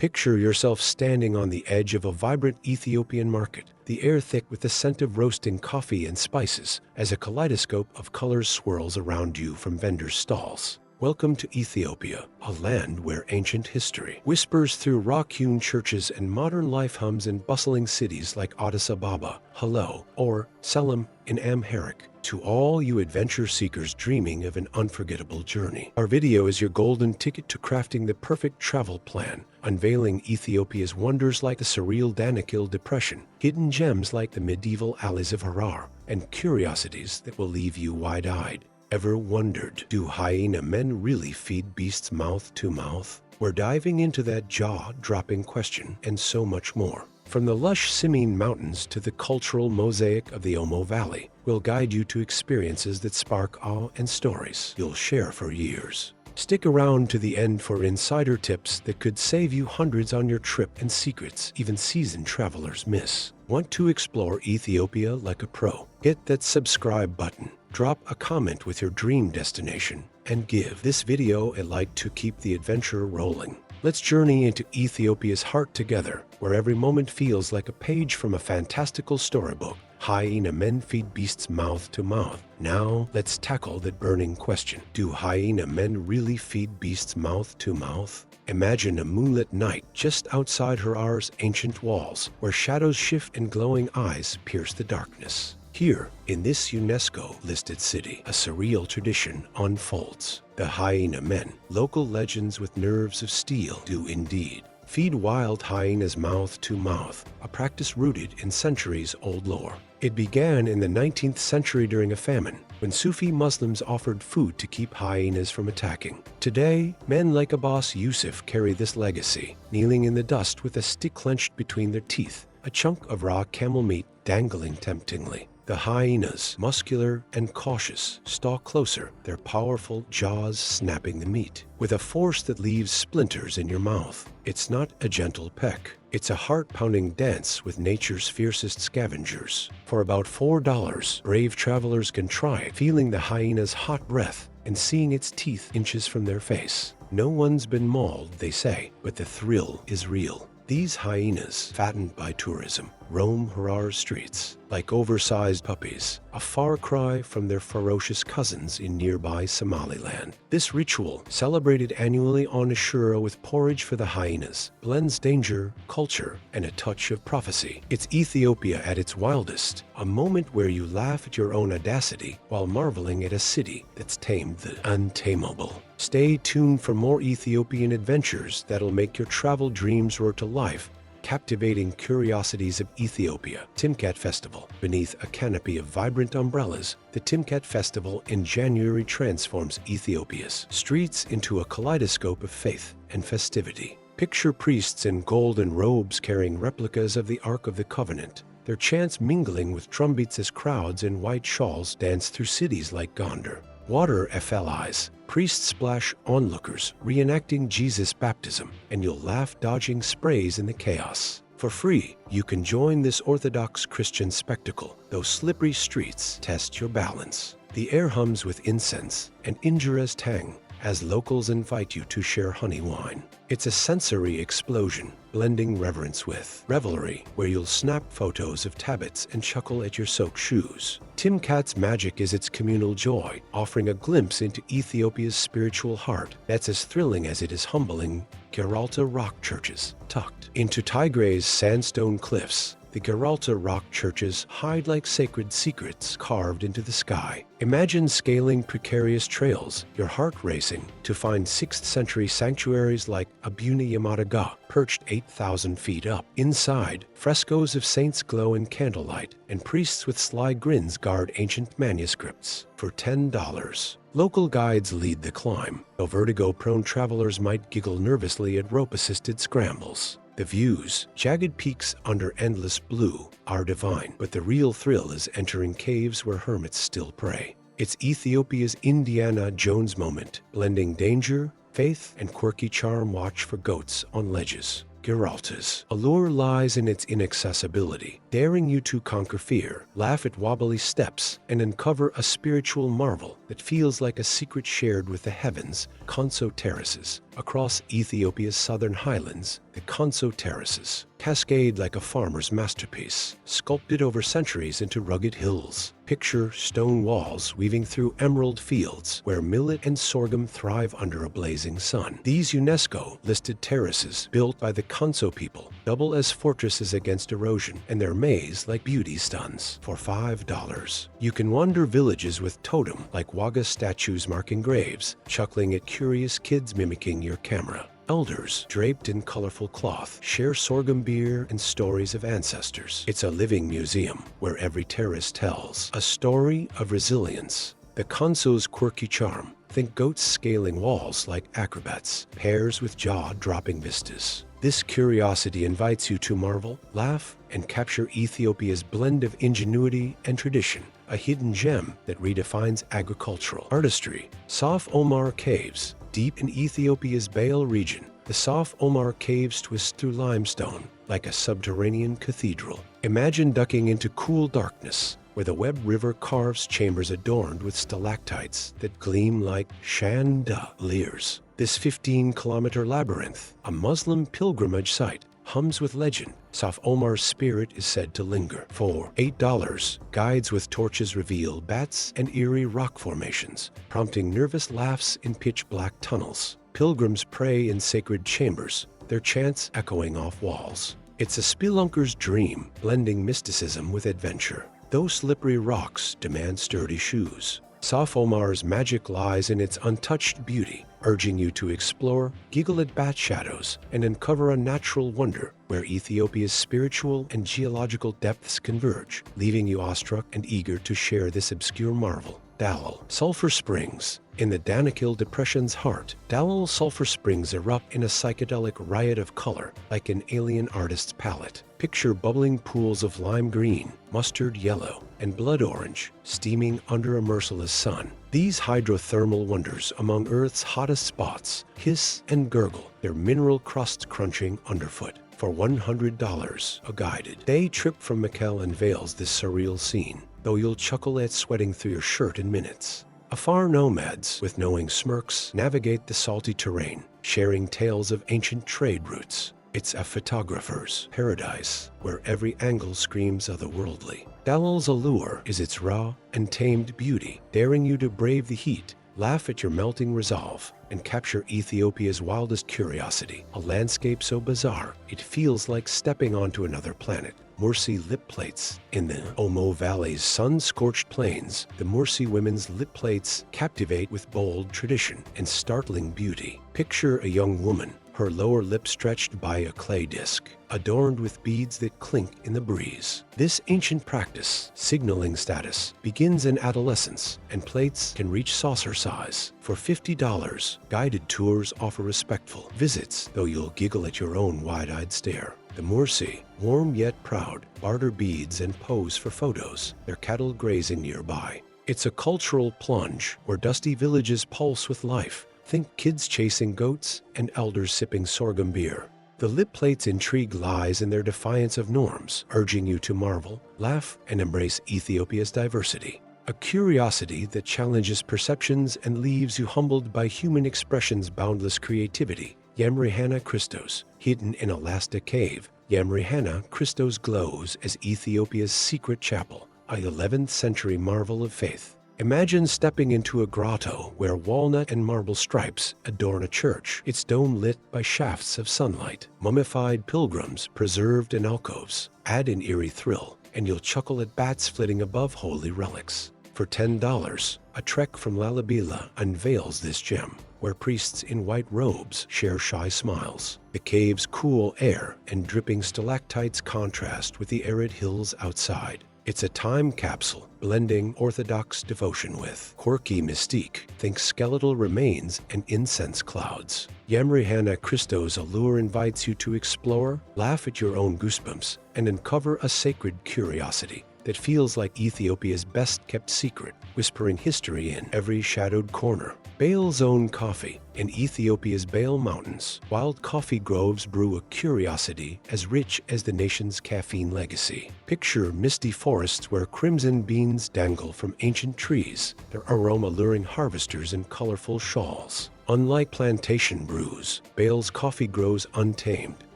Picture yourself standing on the edge of a vibrant Ethiopian market, the air thick with the scent of roasting coffee and spices, as a kaleidoscope of colors swirls around you from vendors' stalls. Welcome to Ethiopia, a land where ancient history whispers through rock-hewn churches and modern life hums in bustling cities like Addis Ababa, Hello, or Selim in Amharic. To all you adventure seekers dreaming of an unforgettable journey, our video is your golden ticket to crafting the perfect travel plan, unveiling Ethiopia's wonders like the surreal Danakil Depression, hidden gems like the medieval alleys of Harar, and curiosities that will leave you wide-eyed. Ever wondered, do hyena men really feed beasts mouth to mouth? We're diving into that jaw-dropping question and so much more. From the lush Simien Mountains to the cultural mosaic of the Omo Valley, we'll guide you to experiences that spark awe and stories you'll share for years. Stick around to the end for insider tips that could save you hundreds on your trip and secrets even seasoned travelers miss. Want to explore Ethiopia like a pro? Hit that subscribe button, drop a comment with your dream destination, and give this video a like to keep the adventure rolling. Let's journey into Ethiopia's heart together, where every moment feels like a page from a fantastical storybook. Hyena men feed beasts mouth to mouth. Now, let's tackle that burning question. Do hyena men really feed beasts mouth to mouth? Imagine a moonlit night just outside Harar's ancient walls, where shadows shift and glowing eyes pierce the darkness. Here, in this UNESCO-listed city, a surreal tradition unfolds. The hyena men, local legends with nerves of steel, do indeed feed wild hyenas mouth to mouth, a practice rooted in centuries-old lore. It began in the 19th century during a famine, when Sufi Muslims offered food to keep hyenas from attacking. Today, men like Abbas Yusuf carry this legacy, kneeling in the dust with a stick clenched between their teeth, a chunk of raw camel meat dangling temptingly. The hyenas, muscular and cautious, stalk closer, their powerful jaws snapping the meat, with a force that leaves splinters in your mouth. It's not a gentle peck. It's a heart-pounding dance with nature's fiercest scavengers. For about $4, brave travelers can try it, feeling the hyena's hot breath and seeing its teeth inches from their face. No one's been mauled, they say, but the thrill is real. These hyenas, fattened by tourism, roam Harar's streets like oversized puppies, a far cry from their ferocious cousins in nearby Somaliland. This ritual, celebrated annually on Ashura with porridge for the hyenas, blends danger, culture, and a touch of prophecy. It's Ethiopia at its wildest, a moment where you laugh at your own audacity while marveling at a city that's tamed the untamable. Stay tuned for more Ethiopian adventures that'll make your travel dreams roar to life. Captivating Curiosities of Ethiopia. Timkat Festival. Beneath a canopy of vibrant umbrellas, the Timkat Festival in January transforms Ethiopia's streets into a kaleidoscope of faith and festivity. Picture priests in golden robes carrying replicas of the Ark of the Covenant, their chants mingling with drumbeats as crowds in white shawls dance through cities like Gondar. Water FLIs. Priests splash onlookers, reenacting Jesus' baptism, and you'll laugh dodging sprays in the chaos. For free, you can join this Orthodox Christian spectacle. Those slippery streets test your balance. The air hums with incense and injurious tang as locals invite you to share honey wine. It's a sensory explosion, blending reverence with revelry, where you'll snap photos of tablets and chuckle at your soaked shoes. Timkat's magic is its communal joy, offering a glimpse into Ethiopia's spiritual heart that's as thrilling as it is humbling. Gheralta rock churches, tucked into Tigray's sandstone cliffs, the Gheralta rock churches hide like sacred secrets carved into the sky. Imagine scaling precarious trails, your heart racing, to find 6th century sanctuaries like Abuna Yamadaga, perched 8,000 feet up. Inside, frescoes of saints glow in candlelight, and priests with sly grins guard ancient manuscripts. For $10, local guides lead the climb, though vertigo-prone travelers might giggle nervously at rope-assisted scrambles. The views, jagged peaks under endless blue, are divine, but the real thrill is entering caves where hermits still pray. It's Ethiopia's Indiana Jones moment, blending danger, faith, and quirky charm. Watch for goats on ledges, Gheralta's allure lies in its inaccessibility, daring you to conquer fear, laugh at wobbly steps, and uncover a spiritual marvel that feels like a secret shared with the heavens. Konso Terraces. Across Ethiopia's southern highlands, the Konso Terraces cascade like a farmer's masterpiece, sculpted over centuries into rugged hills. Picture stone walls weaving through emerald fields where millet and sorghum thrive under a blazing sun. These UNESCO-listed terraces, built by the Konso people, double as fortresses against erosion, and their maze-like beauty stuns. For $5, you can wander villages with totem-like Waga statues marking graves, chuckling at curious kids mimicking your camera. Elders, draped in colorful cloth, share sorghum beer and stories of ancestors. It's a living museum where every terrace tells a story of resilience. The Konso's quirky charm, think goats scaling walls like acrobats, pairs with jaw-dropping vistas. This curiosity invites you to marvel, laugh, and capture Ethiopia's blend of ingenuity and tradition, a hidden gem that redefines agricultural artistry. Sof Omar Caves. Deep in Ethiopia's Bale region, the Sof Omar Caves twist through limestone like a subterranean cathedral. Imagine ducking into cool darkness, where the Web River carves chambers adorned with stalactites that gleam like chandeliers. This 15-kilometer labyrinth, a Muslim pilgrimage site, hums with legend. Sof Omar's spirit is said to linger. For $8, guides with torches reveal bats and eerie rock formations, prompting nervous laughs in pitch-black tunnels. Pilgrims pray in sacred chambers, their chants echoing off walls. It's a spelunker's dream, blending mysticism with adventure. Those slippery rocks demand sturdy shoes. Sof Omar's magic lies in its untouched beauty, urging you to explore, giggle at bat shadows, and uncover a natural wonder where Ethiopia's spiritual and geological depths converge, leaving you awestruck and eager to share this obscure marvel. Dallol. Sulfur Springs. In the Danakil Depression's heart, Dallol sulfur springs erupt in a psychedelic riot of color, like an alien artist's palette. Picture bubbling pools of lime green, mustard yellow, and blood orange, steaming under a merciless sun. These hydrothermal wonders among Earth's hottest spots hiss and gurgle, their mineral crusts crunching underfoot. For $100, a guided day trip from Mekelle unveils this surreal scene, though you'll chuckle at sweating through your shirt in minutes. Afar nomads, with knowing smirks, navigate the salty terrain, sharing tales of ancient trade routes. It's a photographer's paradise, where every angle screams otherworldly. Dallol's allure is its raw and tamed beauty, daring you to brave the heat, laugh at your melting resolve, and capture Ethiopia's wildest curiosity, a landscape so bizarre it feels like stepping onto another planet. Mursi Lip Plates. In the Omo Valley's sun-scorched plains, the Mursi women's lip plates captivate with bold tradition and startling beauty. Picture a young woman, her lower lip stretched by a clay disc, adorned with beads that clink in the breeze. This ancient practice, signaling status, begins in adolescence, and plates can reach saucer size. For $50, guided tours offer respectful visits, though you'll giggle at your own wide-eyed stare. The Mursi, warm yet proud, barter beads and pose for photos, their cattle grazing nearby. It's a cultural plunge where dusty villages pulse with life. Think kids chasing goats and elders sipping sorghum beer. The lip plates' intrigue lies in their defiance of norms, urging you to marvel, laugh, and embrace Ethiopia's diversity. A curiosity that challenges perceptions and leaves you humbled by human expression's boundless creativity. Yemrehanna Kristos. Hidden in a Lasta cave, Yemrehanna Kristos glows as Ethiopia's secret chapel, a 11th century marvel of faith. Imagine stepping into a grotto where walnut and marble stripes adorn a church, its dome lit by shafts of sunlight. Mummified pilgrims preserved in alcoves add an eerie thrill, and you'll chuckle at bats flitting above holy relics. For $10, a trek from Lalibela unveils this gem, where priests in white robes share shy smiles. The cave's cool air and dripping stalactites contrast with the arid hills outside. It's a time capsule, blending orthodox devotion with quirky mystique. Think skeletal remains and incense clouds. Yemrehanna Kristos' allure invites you to explore, laugh at your own goosebumps, and uncover a sacred curiosity. that feels like Ethiopia's best-kept secret, whispering history in every shadowed corner. Bale's own coffee. In Ethiopia's Bale Mountains, wild coffee groves brew a curiosity as rich as the nation's caffeine legacy. Picture misty forests where crimson beans dangle from ancient trees, their aroma luring harvesters in colorful shawls. Unlike plantation brews, Bale's coffee grows untamed,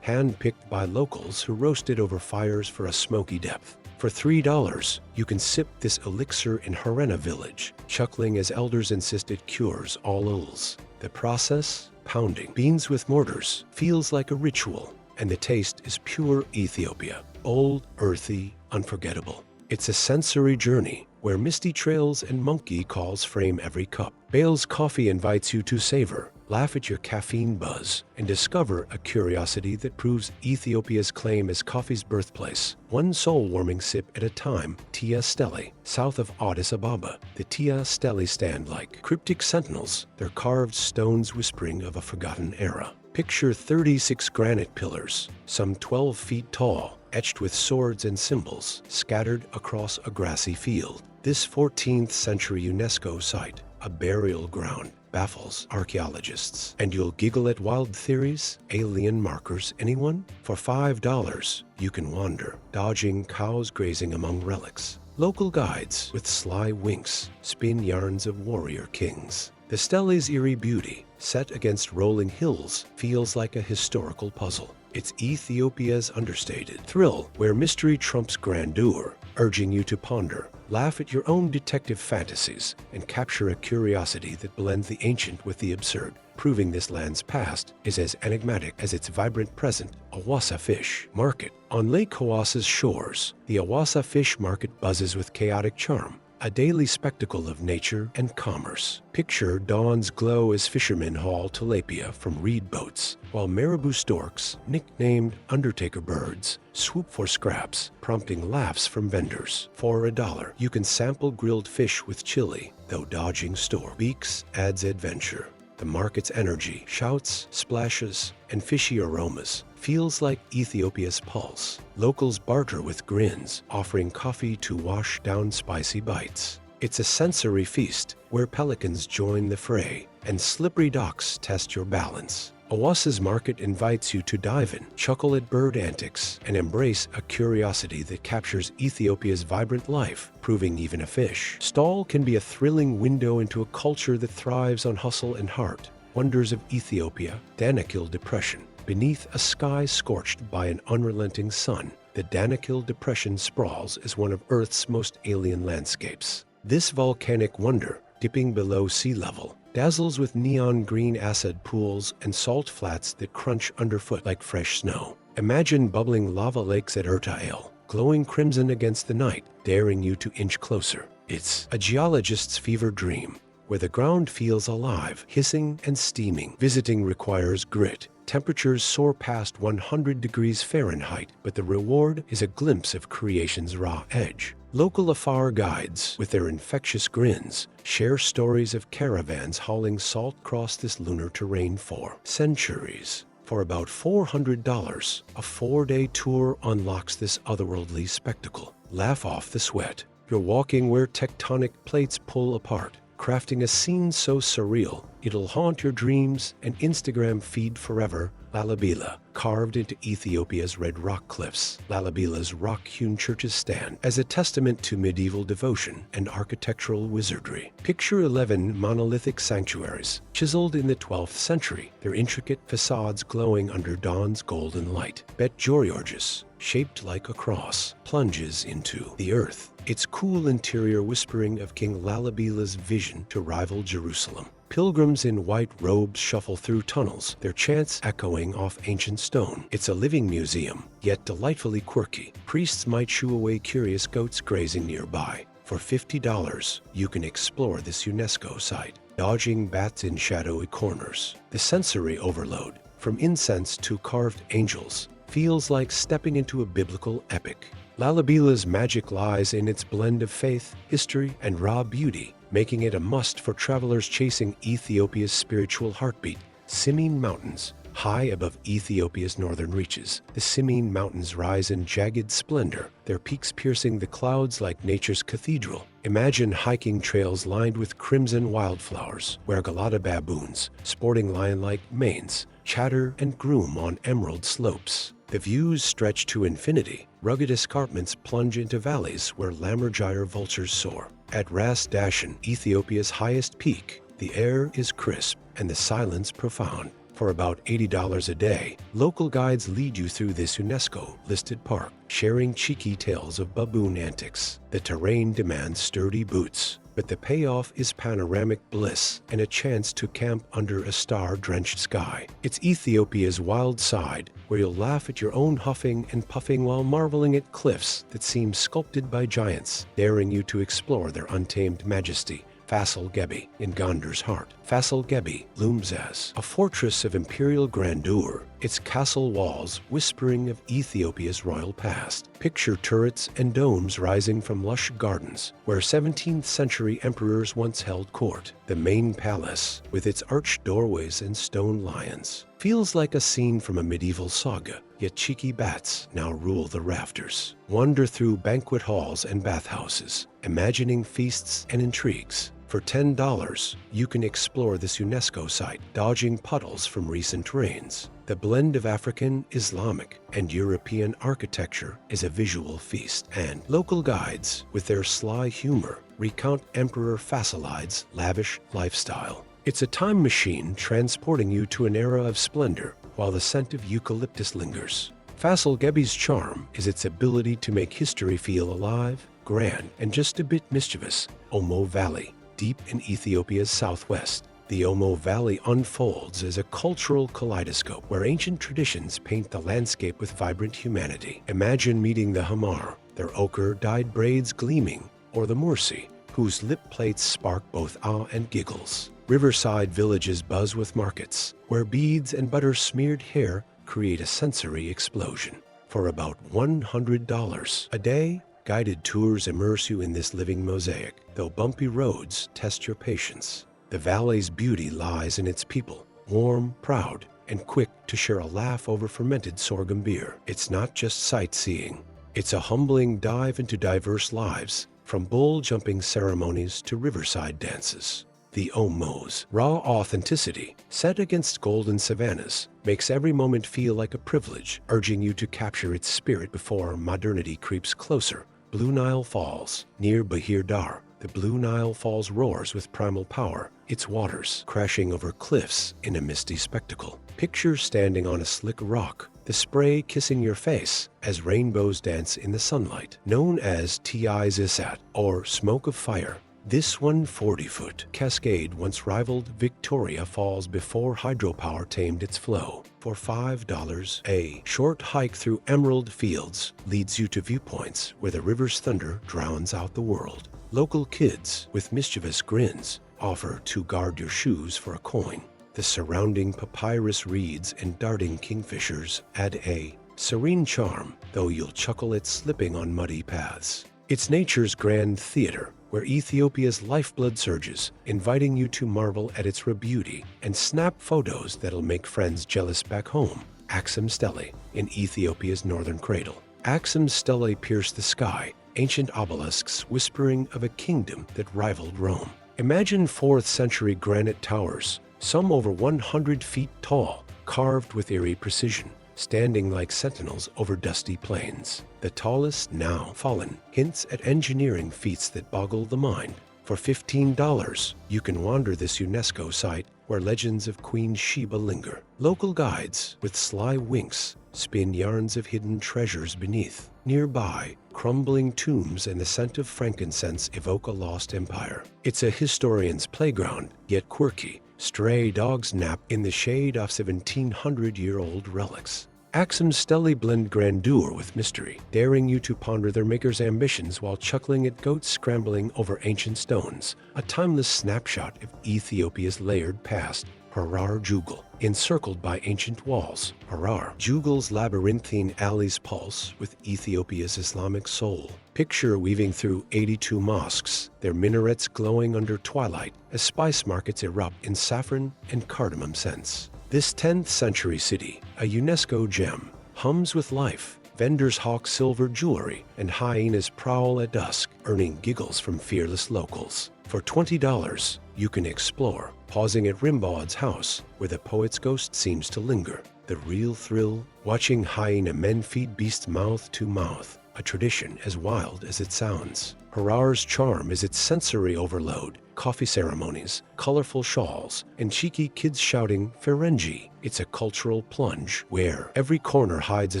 hand-picked by locals who roast it over fires for a smoky depth. For $3, you can sip this elixir in Hyena village, chuckling as elders insist it cures all ills. The process, pounding beans with mortars, feels like a ritual, and the taste is pure Ethiopia. Old, earthy, unforgettable. It's a sensory journey where misty trails and monkey calls frame every cup. Bale's coffee invites you to savor, laugh at your caffeine buzz, and discover a curiosity that proves Ethiopia's claim as coffee's birthplace. One soul-warming sip at a time. Tiya Stelae, south of Addis Ababa. The Tiya Stelae stand like cryptic sentinels, their carved stones whispering of a forgotten era. Picture 36 granite pillars, some 12 feet tall, etched with swords and symbols, scattered across a grassy field. This 14th century UNESCO site, a burial ground, baffles archaeologists. And you'll giggle at wild theories? Alien markers, anyone? For $5, you can wander, dodging cows grazing among relics. Local guides with sly winks spin yarns of warrior kings. The Stelae's eerie beauty, set against rolling hills, feels like a historical puzzle. It's Ethiopia's understated thrill, where mystery trumps grandeur, urging you to ponder, laugh at your own detective fantasies, and capture a curiosity that blends the ancient with the absurd, proving this land's past is as enigmatic as its vibrant present. Awasa Fish Market. On Lake Hawasa's shores, the Awasa Fish Market buzzes with chaotic charm, a daily spectacle of nature and commerce. Picture dawn's glow as fishermen haul tilapia from reed boats, while marabou storks, nicknamed undertaker birds, swoop for scraps, prompting laughs from vendors. For $1, you can sample grilled fish with chili, though dodging store beaks adds adventure. The market's energy, shouts, splashes, and fishy aromas feels like Ethiopia's pulse. Locals barter with grins, offering coffee to wash down spicy bites. It's a sensory feast where pelicans join the fray and slippery docks test your balance. Awasa's market invites you to dive in, chuckle at bird antics, and embrace a curiosity that captures Ethiopia's vibrant life, proving even a fish stall can be a thrilling window into a culture that thrives on hustle and heart. Wonders of Ethiopia. Danakil Depression. Beneath a sky scorched by an unrelenting sun, the Danakil Depression sprawls as one of Earth's most alien landscapes. This volcanic wonder, dipping below sea level, dazzles with neon green acid pools and salt flats that crunch underfoot like fresh snow. Imagine bubbling lava lakes at Ertael, glowing crimson against the night, daring you to inch closer. It's a geologist's fever dream, where the ground feels alive, hissing and steaming. Visiting requires grit. Temperatures soar past 100 degrees Fahrenheit, but the reward is a glimpse of creation's raw edge. Local Afar guides, with their infectious grins, share stories of caravans hauling salt across this lunar terrain for centuries. For about $400, a 4-day tour unlocks this otherworldly spectacle. Laugh off the sweat. You're walking where tectonic plates pull apart, crafting a scene so surreal, it'll haunt your dreams and Instagram feed forever. Lalibela, carved into Ethiopia's red rock cliffs. Lalibela's rock-hewn churches stand as a testament to medieval devotion and architectural wizardry. Picture 11 monolithic sanctuaries, chiseled in the 12th century, their intricate facades glowing under dawn's golden light. Bet Georgios, shaped like a cross, plunges into the earth, its cool interior whispering of King Lalibela's vision to rival Jerusalem. Pilgrims in white robes shuffle through tunnels, their chants echoing off ancient stone. It's a living museum, yet delightfully quirky. Priests might shoo away curious goats grazing nearby. For $50, you can explore this UNESCO site, dodging bats in shadowy corners. The sensory overload, from incense to carved angels, feels like stepping into a biblical epic. Lalibela's magic lies in its blend of faith, history, and raw beauty, making it a must for travelers chasing Ethiopia's spiritual heartbeat. Simien Mountains, High above Ethiopia's northern reaches, the Simien Mountains rise in jagged splendor, their peaks piercing the clouds like nature's cathedral. Imagine hiking trails lined with crimson wildflowers, where Gheralta baboons, sporting lion-like manes, chatter and groom on emerald slopes. The views stretch to infinity. Rugged escarpments plunge into valleys where lammergeier vultures soar. At Ras Dashen, Ethiopia's highest peak, the air is crisp and the silence profound. For about $80 a day, local guides lead you through this UNESCO-listed park, sharing cheeky tales of baboon antics. The terrain demands sturdy boots, but the payoff is panoramic bliss and a chance to camp under a star-drenched sky. It's Ethiopia's wild side, where you'll laugh at your own huffing and puffing while marveling at cliffs that seem sculpted by giants, daring you to explore their untamed majesty. Fasil Ghebbi, in Gondar's heart. Fasil Ghebbi looms as a fortress of imperial grandeur, its castle walls whispering of Ethiopia's royal past. Picture turrets and domes rising from lush gardens, where 17th century emperors once held court. The main palace, with its arched doorways and stone lions, feels like a scene from a medieval saga, yet cheeky bats now rule the rafters. Wander through banquet halls and bathhouses, imagining feasts and intrigues. For $10, you can explore this UNESCO site, dodging puddles from recent rains. The blend of African, Islamic, and European architecture is a visual feast, and local guides, with their sly humor, recount Emperor Fasilide's lavish lifestyle. It's a time machine transporting you to an era of splendor, while the scent of eucalyptus lingers. Fasil Ghebbi's charm is its ability to make history feel alive, grand, and just a bit mischievous. Omo Valley, deep in Ethiopia's southwest. The Omo Valley unfolds as a cultural kaleidoscope where ancient traditions paint the landscape with vibrant humanity. Imagine meeting the Hamar, their ochre-dyed braids gleaming, or the Mursi, whose lip plates spark both awe and giggles. Riverside villages buzz with markets, where beads and butter-smeared hair create a sensory explosion. For about $100 a day, guided tours immerse you in this living mosaic, though bumpy roads test your patience. The valley's beauty lies in its people, warm, proud, and quick to share a laugh over fermented sorghum beer. It's not just sightseeing. It's a humbling dive into diverse lives, from bull-jumping ceremonies to riverside dances. The Omo's raw authenticity, set against golden savannas, makes every moment feel like a privilege, urging you to capture its spirit before modernity creeps closer. Blue Nile Falls, near Bahir Dar. The Blue Nile Falls roars with primal power, its waters crashing over cliffs in a misty spectacle. Picture standing on a slick rock, the spray kissing your face as rainbows dance in the sunlight. Known as Tiya Stelae, or smoke of fire, this 140-foot cascade once rivaled Victoria Falls before hydropower tamed its flow. For $5 a short hike through emerald fields leads you to viewpoints where the river's thunder drowns out the world. Local kids, with mischievous grins, offer to guard your shoes for a coin. The surrounding papyrus reeds and darting kingfishers add a serene charm, though you'll chuckle at slipping on muddy paths. It's nature's grand theater, where Ethiopia's lifeblood surges, inviting you to marvel at its rare beauty and snap photos that'll make friends jealous back home. Aksum Stelae, in Ethiopia's northern cradle. Aksum Stelae pierce the sky, ancient obelisks whispering of a kingdom that rivaled Rome. Imagine 4th century granite towers, some over 100 feet tall, carved with eerie precision, standing like sentinels over dusty plains. The tallest now fallen hints at engineering feats that boggle the mind. For $15, you can wander this UNESCO site where legends of Queen Sheba linger. Local guides, with sly winks, spin yarns of hidden treasures beneath. Nearby, crumbling tombs and the scent of frankincense evoke a lost empire. It's a historian's playground, yet quirky. Stray dogs nap in the shade of 1700-year-old relics. Aksum Stelae blend grandeur with mystery, daring you to ponder their maker's ambitions while chuckling at goats scrambling over ancient stones. A timeless snapshot of Ethiopia's layered past. Harar Jugol, encircled by ancient walls. Harar Jugol's labyrinthine alleys pulse with Ethiopia's Islamic soul. Picture weaving through 82 mosques, their minarets glowing under twilight as spice markets erupt in saffron and cardamom scents. This 10th century city, a UNESCO gem, hums with life. Vendors hawk silver jewelry and hyenas prowl at dusk, earning giggles from fearless locals. For $20, you can explore, pausing at Rimbaud's house, where the poet's ghost seems to linger. The real thrill, watching hyena men feed beasts mouth to mouth, a tradition as wild as it sounds. Harar's charm is its sensory overload, coffee ceremonies, colorful shawls, and cheeky kids shouting Ferengi. It's a cultural plunge where every corner hides a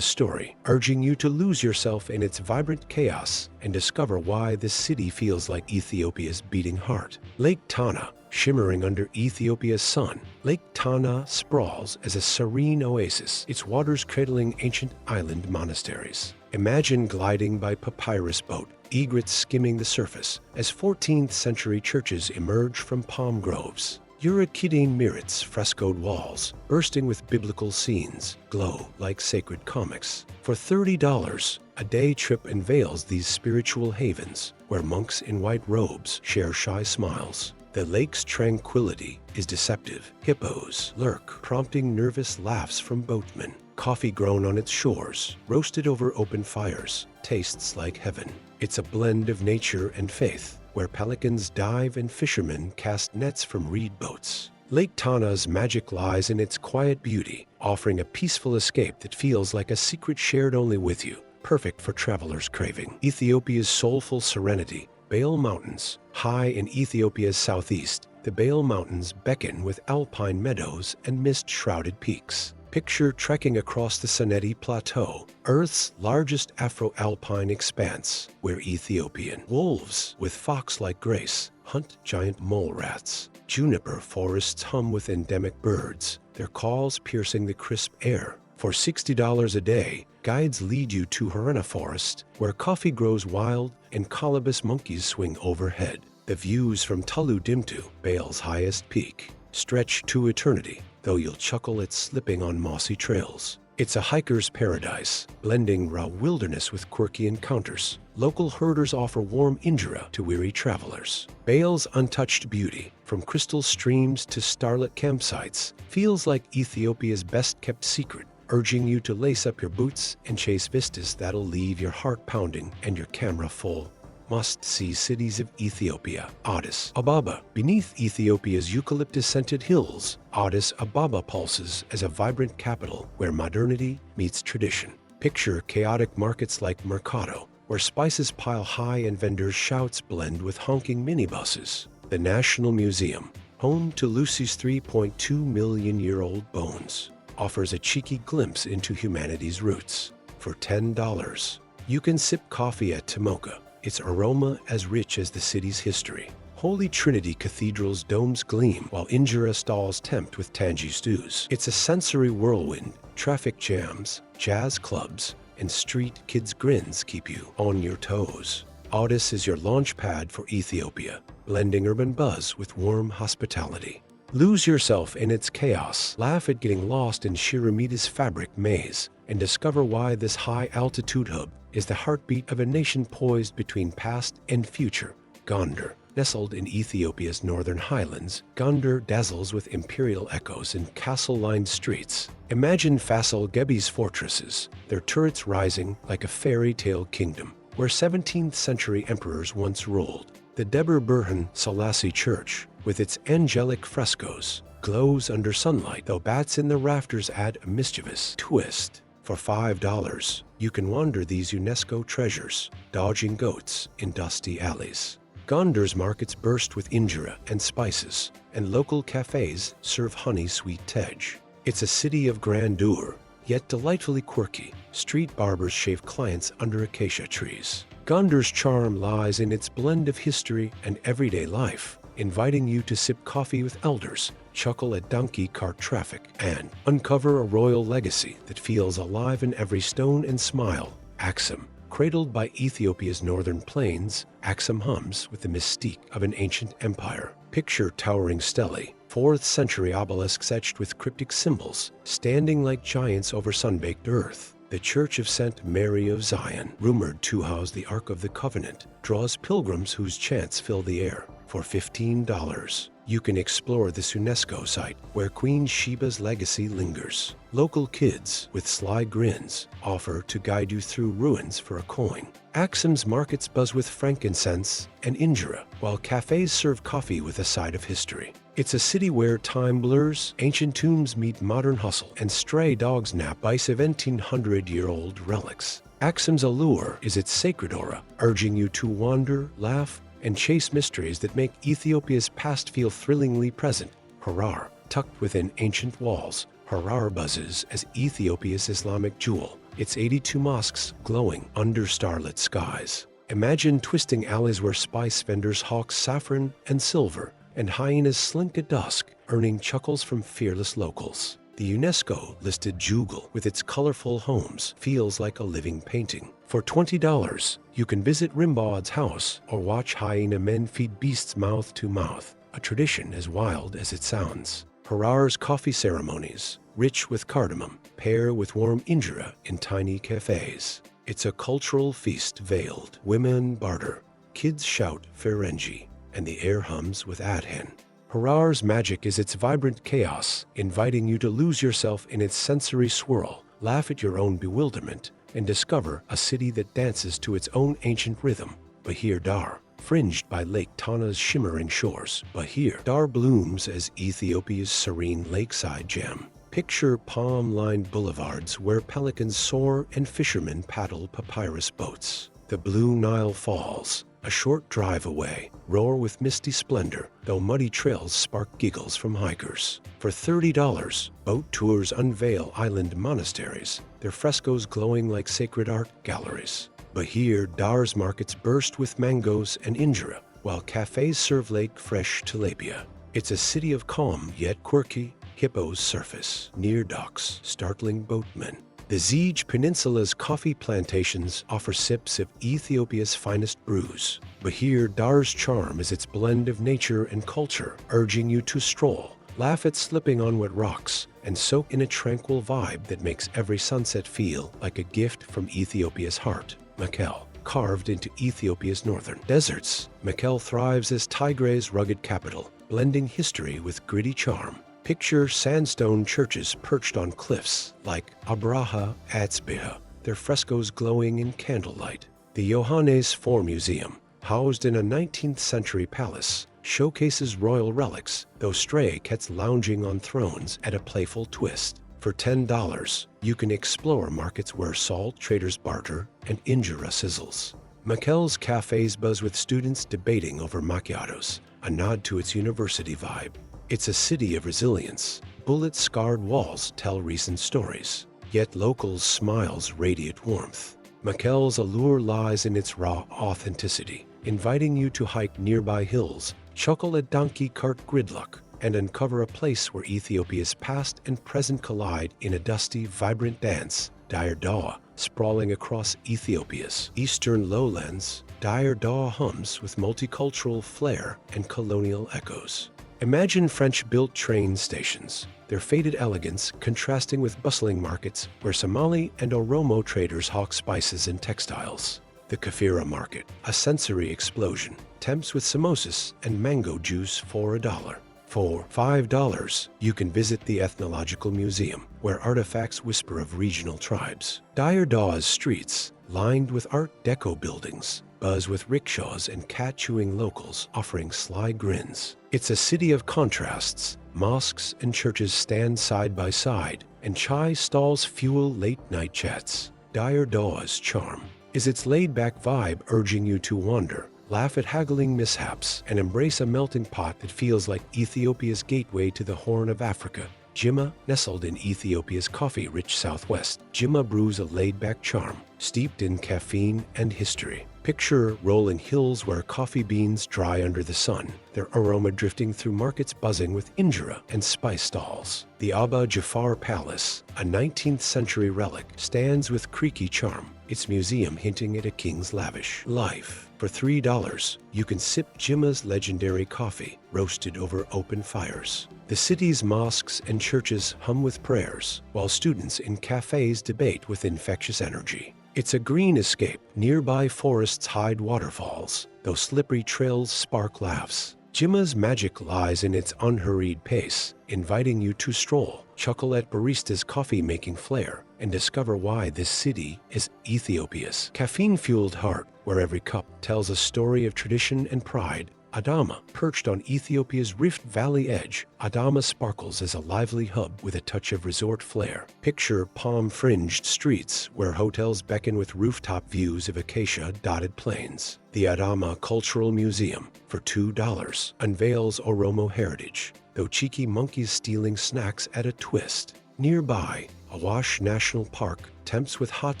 story, urging you to lose yourself in its vibrant chaos and discover why this city feels like Ethiopia's beating heart. Lake Tana, shimmering under Ethiopia's sun, Lake Tana sprawls as a serene oasis, its waters cradling ancient island monasteries. Imagine gliding by papyrus boat, egrets skimming the surface as 14th century churches emerge from palm groves. Eurykidean mirrets, frescoed walls, bursting with biblical scenes, glow like sacred comics. For $30, a day trip unveils these spiritual havens, where monks in white robes share shy smiles. The lake's tranquility is deceptive. Hippos lurk, prompting nervous laughs from boatmen. Coffee grown on its shores, roasted over open fires, tastes like heaven. It's a blend of nature and faith, where pelicans dive and fishermen cast nets from reed boats. Lake Tana's magic lies in its quiet beauty, offering a peaceful escape that feels like a secret shared only with you, perfect for travelers craving Ethiopia's soulful serenity. Bale Mountains, high in Ethiopia's southeast, the Bale Mountains beckon with alpine meadows and mist-shrouded peaks. Picture trekking across the Saneti Plateau, Earth's largest Afro-alpine expanse, where Ethiopian wolves with fox-like grace hunt giant mole rats. Juniper forests hum with endemic birds, their calls piercing the crisp air. For $60 a day, guides lead you to Hyena Forest, where coffee grows wild and colobus monkeys swing overhead. The views from Tulu Dimtu, Bale's highest peak, stretch to eternity, though you'll chuckle at slipping on mossy trails. It's a hiker's paradise, blending raw wilderness with quirky encounters. Local herders offer warm injera to weary travelers. Bale's untouched beauty, from crystal streams to starlit campsites, feels like Ethiopia's best-kept secret, urging you to lace up your boots and chase vistas that'll leave your heart pounding and your camera full. Must-see cities of Ethiopia. Addis Ababa. Beneath Ethiopia's eucalyptus-scented hills, Addis Ababa pulses as a vibrant capital where modernity meets tradition. Picture chaotic markets like Mercado, where spices pile high and vendors' shouts blend with honking minibuses. The National Museum, home to Lucy's 3.2 million-year-old bones, offers a cheeky glimpse into humanity's roots. For $10, you can sip coffee at Tomoka, its aroma as rich as the city's history. Holy Trinity Cathedral's domes gleam while injera stalls tempt with tangy stews. It's a sensory whirlwind. Traffic jams, jazz clubs, and street kids' grins keep you on your toes. Addis is your launch pad for Ethiopia, blending urban buzz with warm hospitality. Lose yourself in its chaos, laugh at getting lost in Shiramida's fabric maze, and discover why this high-altitude hub is the heartbeat of a nation poised between past and future. Gondar. Nestled in Ethiopia's northern highlands, Gondar dazzles with imperial echoes and castle-lined streets. Imagine Fasil Ghebbi's fortresses, their turrets rising like a fairy tale kingdom, where 17th century emperors once ruled. The Debre Birhan Selassie Church, with its angelic frescoes, glows under sunlight, though bats in the rafters add a mischievous twist. For $5, you can wander these UNESCO treasures, dodging goats in dusty alleys. Gondar's markets burst with injera and spices, and local cafes serve honey-sweet tej. It's a city of grandeur, yet delightfully quirky. Street barbers shave clients under acacia trees. Gondar's charm lies in its blend of history and everyday life, inviting you to sip coffee with elders, chuckle at donkey cart traffic, and uncover a royal legacy that feels alive in every stone and smile. Aksum. Cradled by Ethiopia's northern plains, Aksum hums with the mystique of an ancient empire. Picture towering stelae, 4th century obelisks etched with cryptic symbols, standing like giants over sun-baked earth. The Church of St. Mary of Zion, rumored to house the Ark of the Covenant, draws pilgrims whose chants fill the air. For $15, you can explore this UNESCO site where Queen Sheba's legacy lingers. Local kids with sly grins offer to guide you through ruins for a coin. Aksum's markets buzz with frankincense and injera, while cafes serve coffee with a side of history. It's a city where time blurs, ancient tombs meet modern hustle, and stray dogs nap by 1700-year-old relics. Aksum's allure is its sacred aura, urging you to wander, laugh, and chase mysteries that make Ethiopia's past feel thrillingly present. Harar, tucked within ancient walls, Harar buzzes as Ethiopia's Islamic jewel, its 82 mosques glowing under starlit skies. Imagine twisting alleys where spice vendors hawk saffron and silver, and hyenas slink at dusk, earning chuckles from fearless locals. The UNESCO-listed Jugol, with its colorful homes, feels like a living painting. For $20, you can visit Rimbaud's house or watch hyena men feed beasts mouth to mouth, a tradition as wild as it sounds. Harar's coffee ceremonies, rich with cardamom, pair with warm injera in tiny cafes. It's a cultural feast veiled. Women barter, kids shout Ferengi, and the air hums with Adhen. Harar's magic is its vibrant chaos, inviting you to lose yourself in its sensory swirl, laugh at your own bewilderment, and discover a city that dances to its own ancient rhythm. Bahir Dar, fringed by Lake Tana's shimmering shores, Bahir Dar blooms as Ethiopia's serene lakeside gem. Picture palm-lined boulevards where pelicans soar and fishermen paddle papyrus boats. The blue Nile falls, a short drive away, roar with misty splendor, though muddy trails spark giggles from hikers. For $30, boat tours unveil island monasteries, their frescoes glowing like sacred art galleries. Bahir Dar's markets burst with mangoes and injera, while cafes serve lake-fresh tilapia. It's a city of calm yet quirky. Hippos surface near docks, startling boatmen. The Zij Peninsula's coffee plantations offer sips of Ethiopia's finest brews. Bahir Dar's charm is its blend of nature and culture, urging you to stroll, laugh at slipping on wet rocks, and soak in a tranquil vibe that makes every sunset feel like a gift from Ethiopia's heart. Mekelle, carved into Ethiopia's northern deserts, Mekelle thrives as Tigray's rugged capital, blending history with gritty charm. Picture sandstone churches perched on cliffs like Abraha Atzbeha, their frescoes glowing in candlelight. The Yohannes IV Museum, housed in a 19th century palace, showcases royal relics, though stray cats lounging on thrones add a playful twist. For $10, you can explore markets where salt traders barter and injera sizzles. Mekelle's cafes buzz with students debating over macchiatos, a nod to its university vibe. It's a city of resilience. Bullet-scarred walls tell recent stories, yet locals' smiles radiate warmth. Mekelle's allure lies in its raw authenticity, inviting you to hike nearby hills, chuckle at donkey cart gridlock, and uncover a place where Ethiopia's past and present collide in a dusty, vibrant dance. Bahir Dar, sprawling across Ethiopia's eastern lowlands, Bahir Dar hums with multicultural flair and colonial echoes. Imagine French-built train stations, their faded elegance contrasting with bustling markets where Somali and Oromo traders hawk spices and textiles. The Kafira market, a sensory explosion, tempts with samosas and mango juice for $1. For $5, you can visit the Ethnological Museum, where artifacts whisper of regional tribes. Bahir Dar's streets, lined with Art Deco buildings, buzz with rickshaws and cat-chewing locals offering sly grins. It's a city of contrasts. Mosques and churches stand side by side, and chai stalls fuel late-night chats. Bahir Dar's charm is its laid-back vibe, urging you to wander, laugh at haggling mishaps, and embrace a melting pot that feels like Ethiopia's gateway to the Horn of Africa. Jimma, nestled in Ethiopia's coffee-rich southwest, Jimma brews a laid-back charm, steeped in caffeine and history. Picture rolling hills where coffee beans dry under the sun, their aroma drifting through markets buzzing with injera and spice stalls. The Aba Jafar Palace, a 19th century relic, stands with creaky charm, its museum hinting at a king's lavish life. For $3, you can sip Jimma's legendary coffee, roasted over open fires. The city's mosques and churches hum with prayers, while students in cafes debate with infectious energy. It's a green escape. Nearby forests hide waterfalls, though slippery trails spark laughs. Jimma's magic lies in its unhurried pace, inviting you to stroll, chuckle at baristas' coffee-making flair, and discover why this city is Ethiopia's caffeine-fueled heart, where every cup tells a story of tradition and pride. Adama, perched on Ethiopia's Rift Valley edge, Adama sparkles as a lively hub with a touch of resort flair. Picture palm-fringed streets where hotels beckon with rooftop views of acacia-dotted plains. The Adama Cultural Museum, for $2, unveils Oromo heritage, though cheeky monkeys stealing snacks at a twist. Nearby, Awash National Park tempts with hot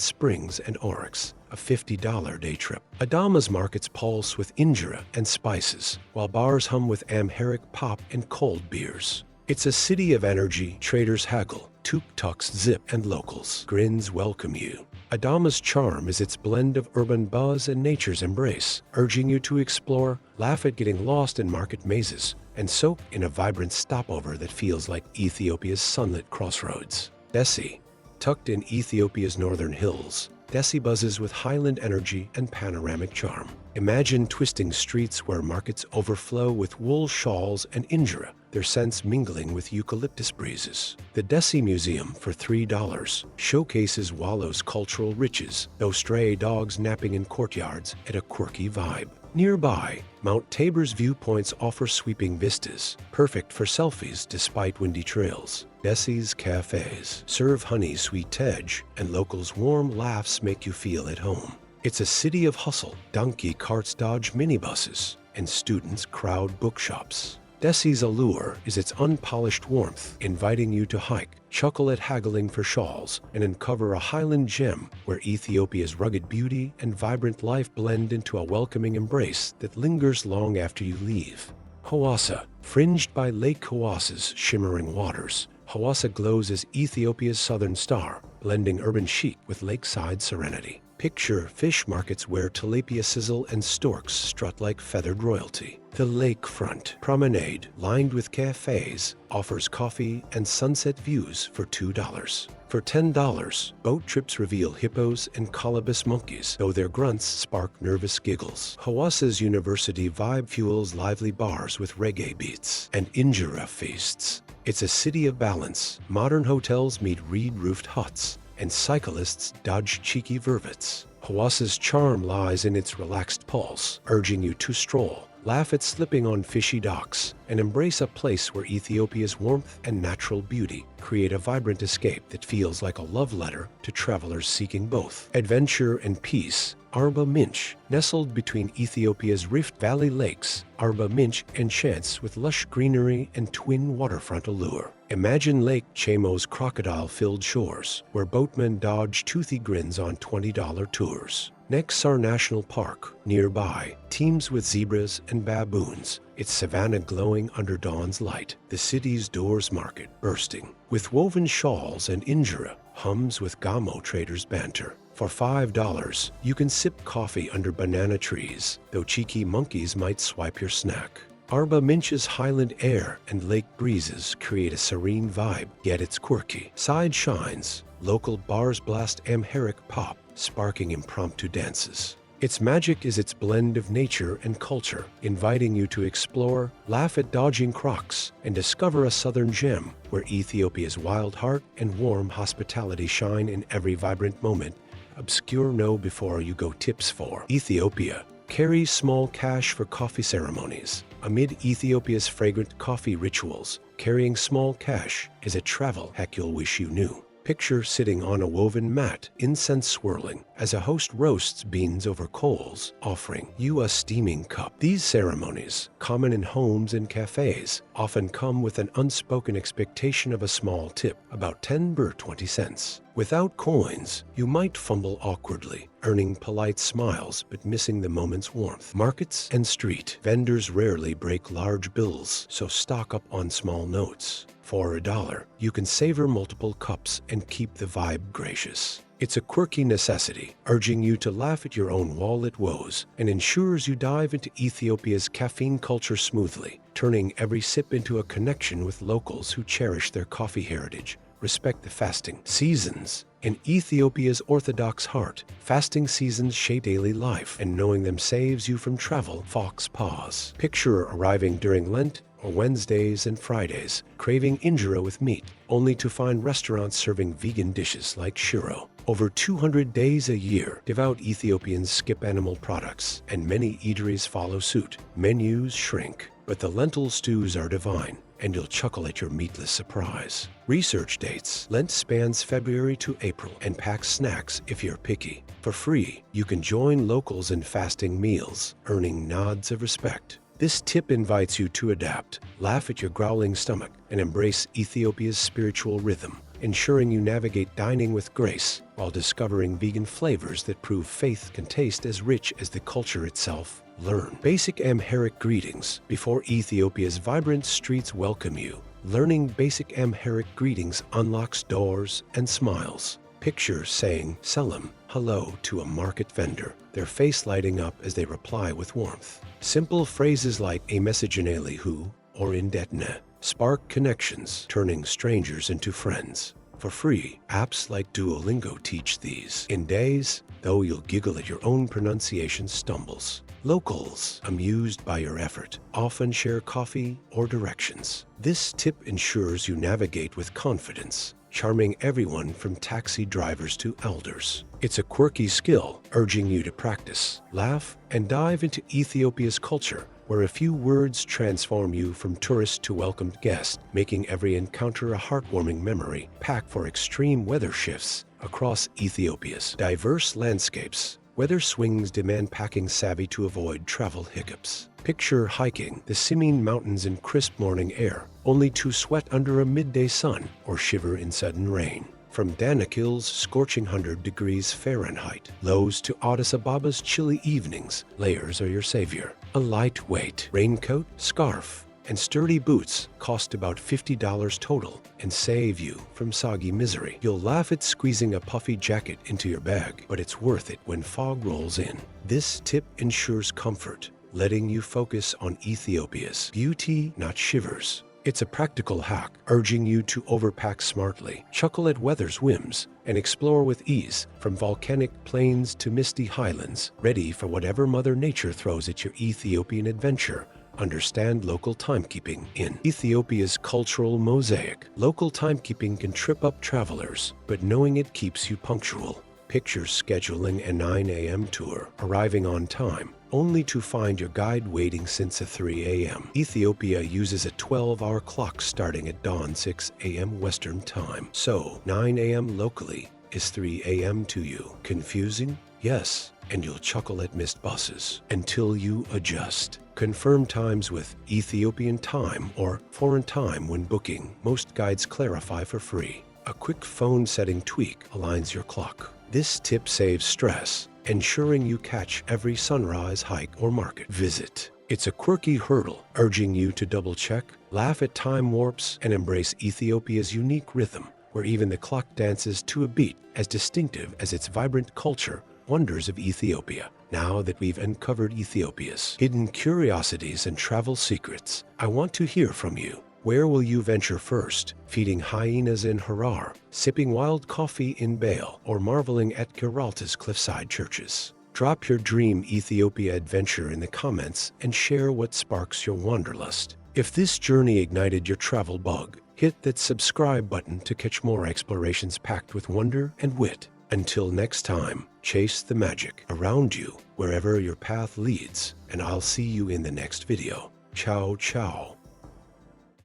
springs and oryx, a $50 day trip. Adama's markets pulse with injera and spices, while bars hum with Amharic pop and cold beers. It's a city of energy. Traders haggle, tuk-tuks zip, and locals grins welcome you. Adama's charm is its blend of urban buzz and nature's embrace, urging you to explore, laugh at getting lost in market mazes, and soak in a vibrant stopover that feels like Ethiopia's sunlit crossroads. Dessie, tucked in Ethiopia's northern hills, Dessie buzzes with highland energy and panoramic charm. Imagine twisting streets where markets overflow with wool shawls and injera, their scents mingling with eucalyptus breezes. The Dessie Museum, for $3, showcases Wallo's cultural riches, though stray dogs napping in courtyards add a quirky vibe. Nearby, Mount Tabor's viewpoints offer sweeping vistas, perfect for selfies despite windy trails. Dessie's cafes serve honey-sweet tej, and locals' warm laughs make you feel at home. It's a city of hustle. Donkey carts dodge minibuses, and students crowd bookshops. Dessie's allure is its unpolished warmth, inviting you to hike, chuckle at haggling for shawls, and uncover a highland gem where Ethiopia's rugged beauty and vibrant life blend into a welcoming embrace that lingers long after you leave. Awasa, fringed by Lake Hawasa's shimmering waters, Awasa glows as Ethiopia's southern star, blending urban chic with lakeside serenity. Picture fish markets where tilapia sizzle and storks strut like feathered royalty. The lakefront promenade, lined with cafes, offers coffee and sunset views for $2. For $10, boat trips reveal hippos and colobus monkeys, though their grunts spark nervous giggles. Hawasa's university vibe fuels lively bars with reggae beats and injera feasts. It's a city of balance. Modern hotels meet reed-roofed huts, and cyclists dodge cheeky vervets. Hawasa's charm lies in its relaxed pulse, urging you to stroll, laugh at slipping on fishy docks, and embrace a place where Ethiopia's warmth and natural beauty create a vibrant escape that feels like a love letter to travelers seeking both adventure and peace. Arba Minch, nestled between Ethiopia's Rift Valley lakes, Arba Minch enchants with lush greenery and twin waterfront allure. Imagine Lake Chemo's crocodile-filled shores, where boatmen dodge toothy grins on $20 tours. Neksar National Park, nearby, teems with zebras and baboons, its savanna glowing under dawn's light. The city's doors market, bursting with woven shawls and injera, hums with Gamo traders' banter. For $5, you can sip coffee under banana trees, though cheeky monkeys might swipe your snack. Arba Minch's highland air and lake breezes create a serene vibe, yet it's quirky. Side shines, local bars blast Amharic pop, sparking impromptu dances. Its magic is its blend of nature and culture, inviting you to explore, laugh at dodging crocs, and discover a southern gem where Ethiopia's wild heart and warm hospitality shine in every vibrant moment. Obscure know before you go tips for. Ethiopia carries small cash for coffee ceremonies. Amid Ethiopia's fragrant coffee rituals, carrying small cash is a travel hack you'll wish you knew. Picture sitting on a woven mat, incense swirling, as a host roasts beans over coals, offering you a steaming cup. These ceremonies, common in homes and cafes, often come with an unspoken expectation of a small tip, about 20 cents. Without coins, you might fumble awkwardly, earning polite smiles but missing the moment's warmth. Markets and street vendors rarely break large bills, so stock up on small notes. For $1, you can savor multiple cups and keep the vibe gracious. It's a quirky necessity, urging you to laugh at your own wallet woes, and ensures you dive into Ethiopia's caffeine culture smoothly, turning every sip into a connection with locals who cherish their coffee heritage. respect the fasting seasons. In Ethiopia's Orthodox heart, fasting seasons shape daily life, and knowing them saves you from travel. Fox Paws. Picture arriving during Lent or Wednesdays and Fridays, craving injera with meat, only to find restaurants serving vegan dishes like shiro. Over 200 days a year, devout Ethiopians skip animal products, and many eateries follow suit. Menus shrink, but the lentil stews are divine, and you'll chuckle at your meatless surprise. Research dates. Lent spans February to April and packs snacks if you're picky. For free, you can join locals in fasting meals, earning nods of respect. This tip invites you to adapt, laugh at your growling stomach, and embrace Ethiopia's spiritual rhythm, ensuring you navigate dining with grace while discovering vegan flavors that prove faith can taste as rich as the culture itself. Learn basic Amharic greetings before Ethiopia's vibrant streets welcome you. Learning basic Amharic greetings unlocks doors and smiles. Picture saying selam, hello, to a market vendor, their face lighting up as they reply with warmth. Simple phrases like a message in Elihu or in Detne spark connections, turning strangers into friends. For free, apps like Duolingo teach these in days, though you'll giggle at your own pronunciation stumbles. Locals, amused by your effort, often share coffee or directions. This tip ensures you navigate with confidence, charming everyone from taxi drivers to elders. It's a quirky skill, urging you to practice, laugh, and dive into Ethiopia's culture, where a few words transform you from tourist to welcomed guest, making every encounter a heartwarming memory. Pack for extreme weather shifts across Ethiopia's diverse landscapes. Weather swings demand packing savvy to avoid travel hiccups. Picture hiking the Simien Mountains in crisp morning air, only to sweat under a midday sun or shiver in sudden rain. From Danakil's scorching 100 degrees Fahrenheit lows to Addis Ababa's chilly evenings, layers are your savior. A lightweight raincoat, scarf, and sturdy boots cost about $50 total and save you from soggy misery. You'll laugh at squeezing a puffy jacket into your bag, but it's worth it when fog rolls in. This tip ensures comfort, letting you focus on Ethiopia's beauty, not shivers. It's a practical hack, urging you to overpack smartly, chuckle at weather's whims, and explore with ease, from volcanic plains to misty highlands, ready for whatever Mother Nature throws at your Ethiopian adventure. Understand local timekeeping. In Ethiopia's cultural mosaic, local timekeeping can trip up travelers, but knowing it keeps you punctual. Picture scheduling a 9 a.m. tour, arriving on time, only to find your guide waiting since 3 a.m. Ethiopia uses a 12-hour clock starting at dawn 6 a.m. Western Time. So 9 a.m. locally is 3 a.m. to you. Confusing? Yes, and you'll chuckle at missed buses until you adjust. Confirm times with Ethiopian Time or Foreign Time when booking. Most guides clarify for free. A quick phone setting tweak aligns your clock. This tip saves stress, ensuring you catch every sunrise, hike, or market visit. It's a quirky hurdle, urging you to double-check, laugh at time warps, and embrace Ethiopia's unique rhythm, where even the clock dances to a beat as distinctive as its vibrant culture. Wonders of Ethiopia. Now that we've uncovered Ethiopia's hidden curiosities and travel secrets, I want to hear from you. Where will you venture first? Feeding hyenas in Harar, sipping wild coffee in Bale, or marveling at Gheralta's cliffside churches? Drop your dream Ethiopia adventure in the comments and share what sparks your wanderlust. If this journey ignited your travel bug, hit that subscribe button to catch more explorations packed with wonder and wit. Until next time, chase the magic around you wherever your path leads, and I'll see you in the next video. Ciao, ciao.